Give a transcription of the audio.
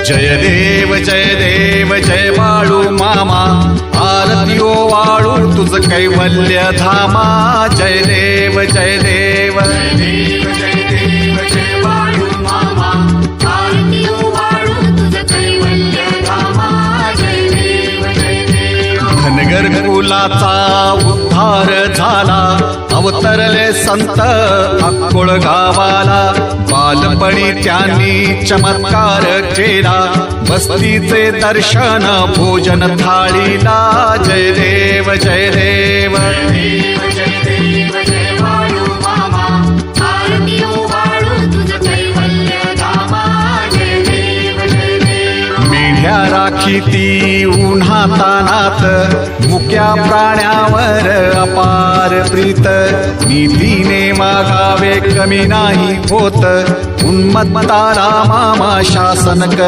जय देव जय बाळू मामा, आरती ओ वाळू तुझ कैवल्य धामा। जय देव जय देव जय बाळू मामा, आरती ओ वाळू तुझ कैवल्य धामा। जय देव धनगर कुलाचा उद्धार झाला, अवतरले संत अक्कोळ गावाला। बालपणी त्यांनी चमत्कार केला, बस्तीचे दर्शन भोजन थाळीला। जय देव जय देव जय बाळू मामा, आरती ओ वाळू तुझ कैवल्य धामा। जय देव मेढ्या राखी ती उन्हातानात, मुक्या प्राण्यावर अपार प्रीत। नीतीने वागावे कमी नाही होत, उन्मत्ताला मामा शासन